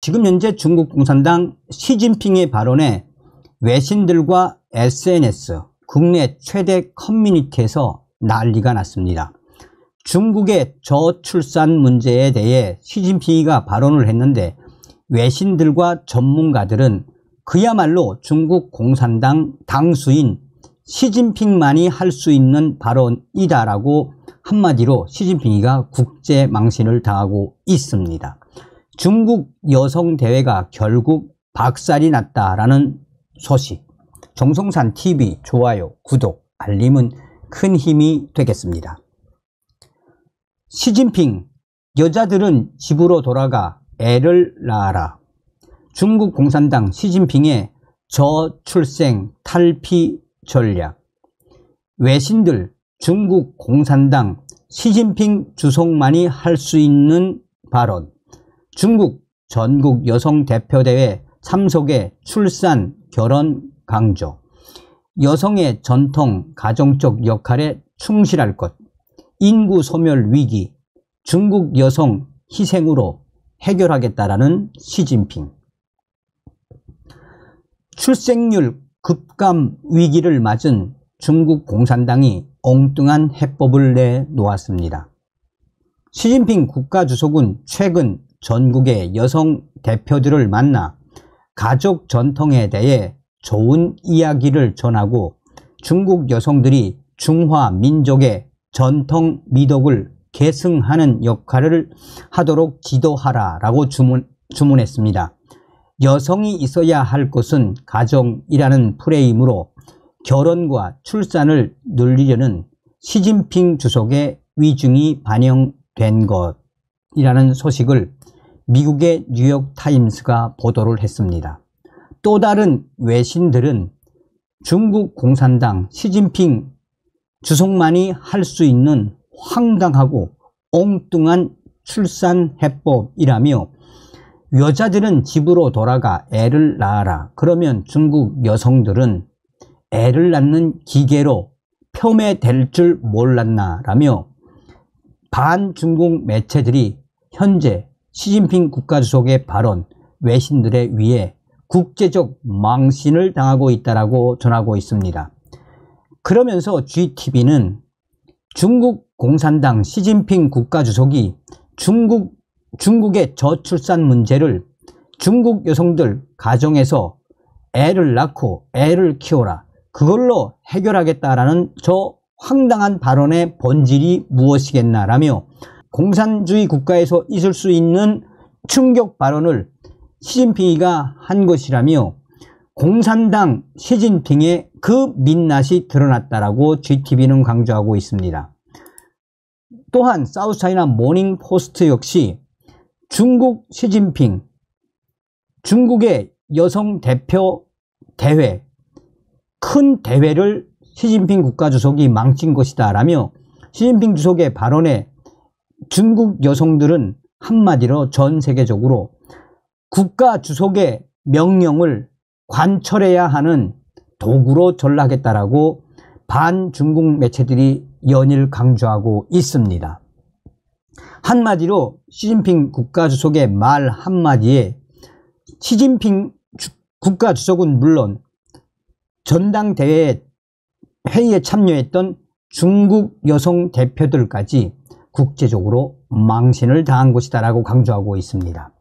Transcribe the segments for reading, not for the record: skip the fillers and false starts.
지금 현재 중국 공산당 시진핑의 발언에 외신들과 SNS, 국내 최대 커뮤니티에서 난리가 났습니다. 중국의 저출산 문제에 대해 시진핑이가 발언을 했는데 외신들과 전문가들은 그야말로 중국 공산당 당수인 시진핑만이 할 수 있는 발언이다라고 한마디로 시진핑이가 국제망신을 당하고 있습니다. 중국 여성대회가 결국 박살이 났다라는 소식. 정성산 TV 좋아요, 구독, 알림은 큰 힘이 되겠습니다. 시진핑, 여자들은 집으로 돌아가 애를 낳아라. 중국 공산당 시진핑의 저출생 탈피 전략. 외신들, 중국 공산당 시진핑 주석만이 할 수 있는 발언. 중국 전국 여성대표대회 참석에 출산, 결혼 강조. 여성의 전통, 가정적 역할에 충실할 것. 인구 소멸 위기. 중국 여성 희생으로 해결하겠다라는 시진핑. 출생률 급감 위기를 맞은 중국 공산당이 엉뚱한 해법을 내놓았습니다. 시진핑 국가주석은 최근 전국의 여성 대표들을 만나 가족 전통에 대해 좋은 이야기를 전하고 중국 여성들이 중화 민족의 전통 미덕을 계승하는 역할을 하도록 지도하라라고 주문했습니다. 여성이 있어야 할 것은 가정이라는 프레임으로 결혼과 출산을 늘리려는 시진핑 주석의 위중이 반영된 것이라는 소식을 미국의 뉴욕타임스가 보도를 했습니다. 또 다른 외신들은 중국 공산당 시진핑 주석만이 할 수 있는 황당하고 엉뚱한 출산 해법이라며 여자들은 집으로 돌아가 애를 낳아라. 그러면 중국 여성들은 애를 낳는 기계로 폄훼될 줄 몰랐나 라며 반중국 매체들이 현재 시진핑 국가주석의 발언, 외신들에 의해 국제적 망신을 당하고 있다고 전하고 있습니다. 그러면서 GTV는 중국 공산당 시진핑 국가주석이 중국의 저출산 문제를 중국 여성들 가정에서 애를 낳고 애를 키워라, 그걸로 해결하겠다라는 저 황당한 발언의 본질이 무엇이겠나라며 공산주의 국가에서 있을 수 있는 충격 발언을 시진핑이가 한 것이라며 공산당 시진핑의 그 민낯이 드러났다라고 GTV는 강조하고 있습니다. 또한 사우스차이나 모닝포스트 역시 중국 시진핑, 중국의 여성 대표 대회, 큰 대회를 시진핑 국가주석이 망친 것이다 라며 시진핑 주석의 발언에 중국 여성들은 한마디로 전 세계적으로 국가주석의 명령을 관철해야 하는 도구로 전락했다라고 반중국 매체들이 연일 강조하고 있습니다. 한마디로 시진핑 국가주석의 말 한마디에 시진핑 국가주석은 물론 전당대회 회의에 참여했던 중국 여성 대표들까지 국제적으로 망신을 당한 것이다라고 강조하고 있습니다.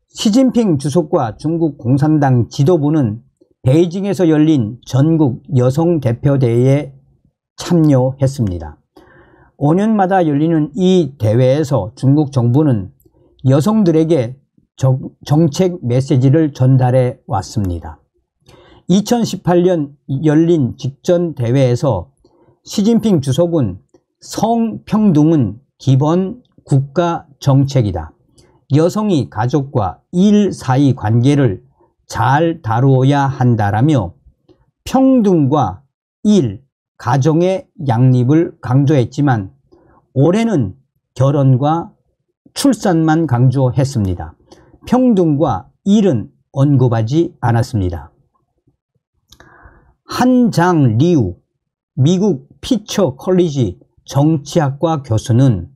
시진핑 주석과 중국 공산당 지도부는 베이징에서 열린 전국 여성 대표대회에 참여했습니다. 5년마다 열리는 이 대회에서 중국 정부는 여성들에게 정책 메시지를 전달해 왔습니다. 2018년 열린 직전 대회에서 시진핑 주석은 성평등은 기본 국가 정책이다. 여성이 가족과 일 사이 관계를 잘 다루어야 한다라며 평등과 일, 가정의 양립을 강조했지만 올해는 결혼과 출산만 강조했습니다. 평등과 일은 언급하지 않았습니다. 한장 리우 미국 피처 컬리지 정치학과 교수는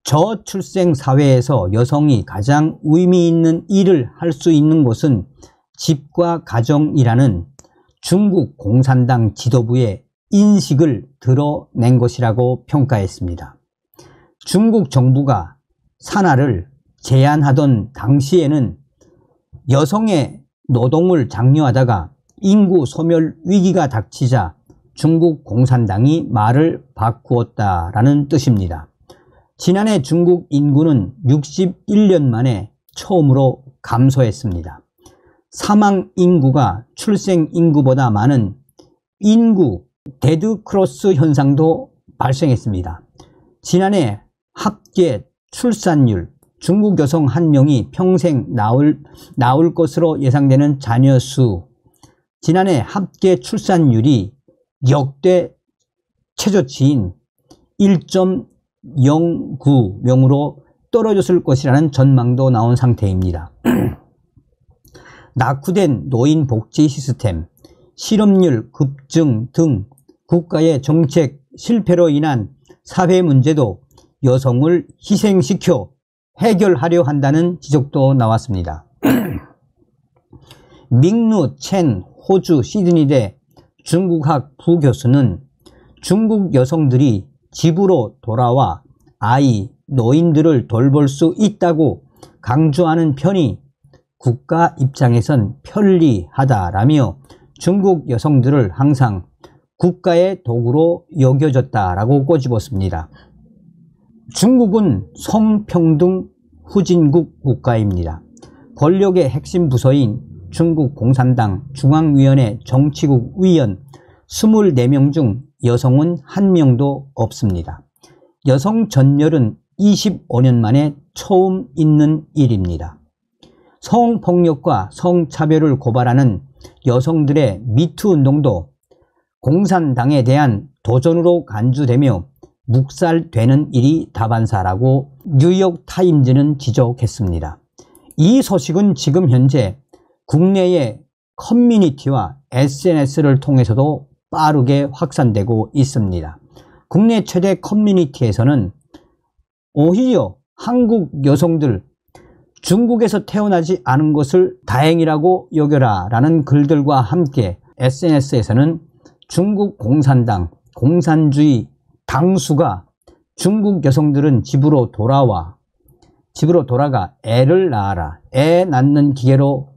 저출생 사회에서 여성이 가장 의미 있는 일을 할 수 있는 곳은 집과 가정이라는 중국 공산당 지도부의 인식을 드러낸 것이라고 평가했습니다. 중국 정부가 산하를 제한하던 당시에는 여성의 노동을 장려하다가 인구 소멸 위기가 닥치자 중국 공산당이 말을 바꾸었다라는 뜻입니다. 지난해 중국 인구는 61년 만에 처음으로 감소했습니다. 사망 인구가 출생 인구보다 많은 인구 데드크로스 현상도 발생했습니다. 지난해 합계 출산율, 중국 여성 1명이 평생 낳을 것으로 예상되는 자녀 수, 지난해 합계 출산율이 역대 최저치인 1.09명으로 떨어졌을 것이라는 전망도 나온 상태입니다. 낙후된 노인 복지 시스템, 실업률 급증 등 국가의 정책 실패로 인한 사회 문제도 여성을 희생시켜 해결하려 한다는 지적도 나왔습니다. 밍루 첸 호주 시드니대 중국학 부교수는 중국 여성들이 집으로 돌아와 아이, 노인들을 돌볼 수 있다고 강조하는 편이 국가 입장에선 편리하다라며 중국 여성들을 항상 국가의 도구로 여겨졌다라고 꼬집었습니다. 중국은 성평등 후진국 국가입니다. 권력의 핵심 부서인 중국 공산당 중앙위원회 정치국 위원 24명 중 여성은 1명도 없습니다. 여성 전열은 25년 만에 처음 있는 일입니다. 성폭력과 성차별을 고발하는 여성들의 미투 운동도 공산당에 대한 도전으로 간주되며 묵살되는 일이 다반사라고 뉴욕타임즈는 지적했습니다. 이 소식은 지금 현재 국내의 커뮤니티와 SNS를 통해서도 빠르게 확산되고 있습니다. 국내 최대 커뮤니티에서는 오히려 한국 여성들 중국에서 태어나지 않은 것을 다행이라고 여겨라 라는 글들과 함께 SNS에서는 중국 공산당, 공산주의 당수가 중국 여성들은 집으로 돌아가 애를 낳아라, 애 낳는 기계로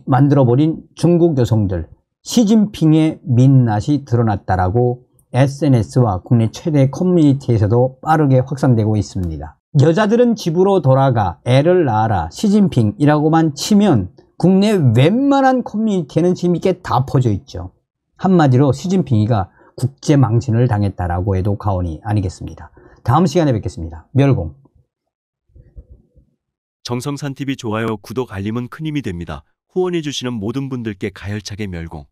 만들어버린 중국 여성들, 시진핑의 민낯이 드러났다라고 SNS와 국내 최대 커뮤니티에서도 빠르게 확산되고 있습니다. 여자들은 집으로 돌아가 애를 낳아라 시진핑이라고만 치면 국내 웬만한 커뮤니티에는 지금 이게 다 퍼져 있죠. 한마디로 시진핑이가 국제 망신을 당했다라고 해도 과언이 아니겠습니다. 다음 시간에 뵙겠습니다. 멸공. 정성산TV 좋아요, 구독, 알림은 큰 힘이 됩니다. 후원해주시는 모든 분들께 가열차게 멸공.